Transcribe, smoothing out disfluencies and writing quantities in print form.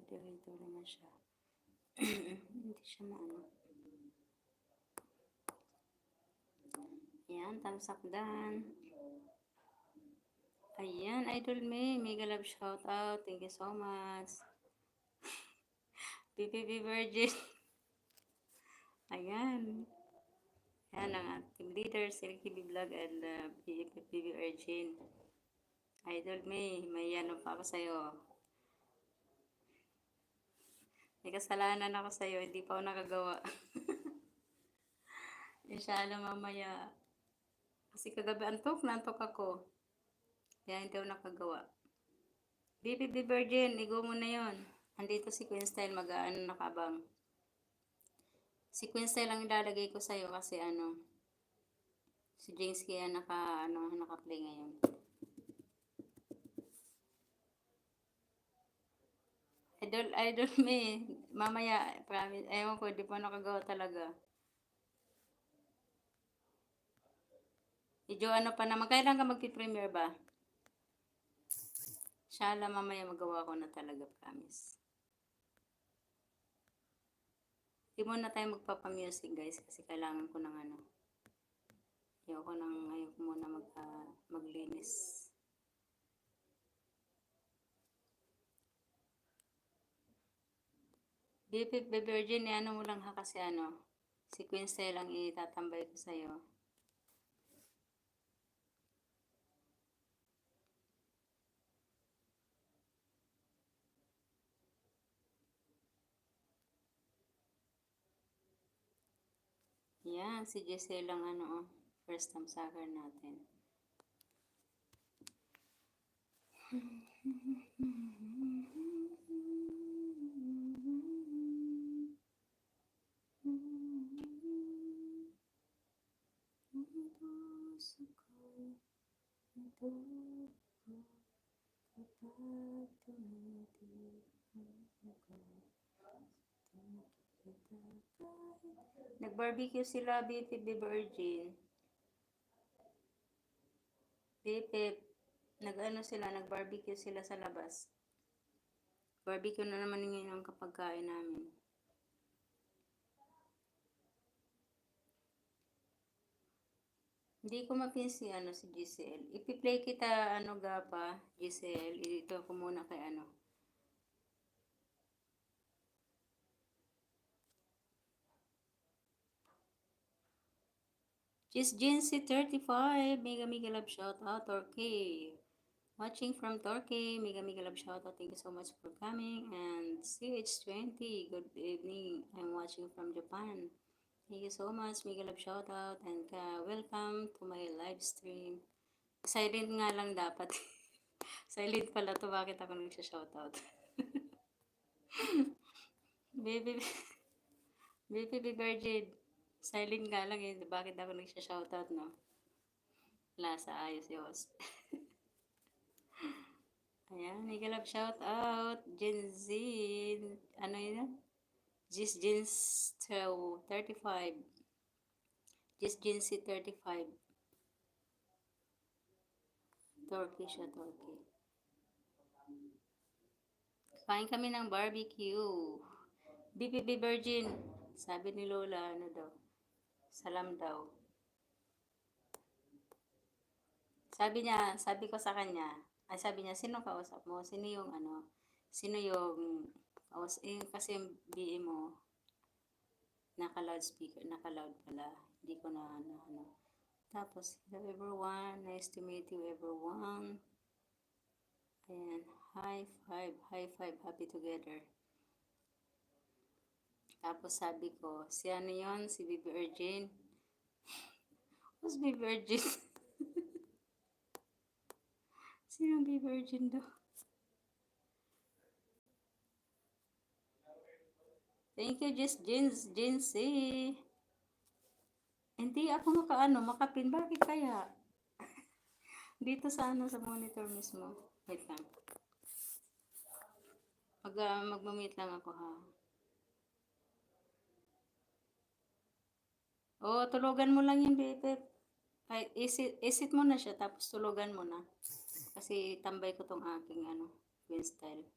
moderator naman siya. Hindi siya maano. Ayan, thumbs up done. Ayan, Idol May, mega love shout out. Thank you so much. PPP Virgin. Ayan. Ayan ang team leader, si Ricky B. Vlog and PPP Virgin. Idol May, may ano pa ako sa'yo. May kasalanan ako sa'yo, hindi pa ako nakagawa. Inshallah mamaya. Kasi kagabi antok ako. Kaya hindi ako nakagawa. BPP Virgin, igo mo na yon. Andito si Queen Style, mag-ano nakabang. Si Queen Style lang ilalagay ko sa'yo kasi ano, si James kaya naka-play ngayon. Idol me, mamaya, promise, ewan ko, di pa nakagawa talaga. Medyo ano pa naman, kailan ka magpi-premiere ba? Inshallah, mamaya magawa ko na talaga, promise. Di muna tayo magpapa-music guys, kasi kailangan ko ng ano. Ayoko muna maglinis. Bipip Virgin, ano mo lang ha kasi ano, si Queen Style lang itatambay ko sa'yo. Yan, si Giselle lang ano, first time soccer natin. Nag-barbecue sila, Bipip Virgin. Bipip, nag-barbecue sila sa labas. Barbecue na naman ngayon ang kapagkain namin. Hindi ko mapinsi si Giselle. Ipi-play kita gapa, Giselle. Ito ko muna kay ano. Jincy 35, mega love shout out, Turkey. Watching from Turkey, mega love shout out. Thank you so much for coming. And CH20, good evening. I'm watching from Japan. Thank you so much, mega love shout out. And welcome to my live stream. Silent nga lang dapat. Silent pala to, bakit ako nagsha-shout out? Baby Virgin. Silent nga lang bakit ako nagsha-shoutout, no? Wala sa ayos yos. Ayan, mega love shout out. Jenzin, ano yun? Jins 35. Jinsi 35. Turkey siya, Turkey. Kain kami ng barbecue. BPP Virgin. Sabi ni Lola, ano daw? Salam daw. Sabi ko sa kanya, sabi niya, sino kausap mo? Sino yung kasi yung BM mo, naka-loudspeaker, naka-loud pala. Hindi ko na ano. Tapos, hello everyone, nice to meet you everyone. Ayan, high five, happy together. Tapos sabi ko, si ano yun, si Baby Virgin. Who's Baby Virgin? Sinong Baby Virgin daw? Thank you, Jinsy. Hindi ako makapin. Bakit kaya? Dito sa monitor mismo. Wait lang. Magmamit lang ako ha. Oh, tulugan mo lang yun, baby. Ay, isit mo na siya, tapos tulugan mo na. Kasi tambay ko tong aking Queen Style.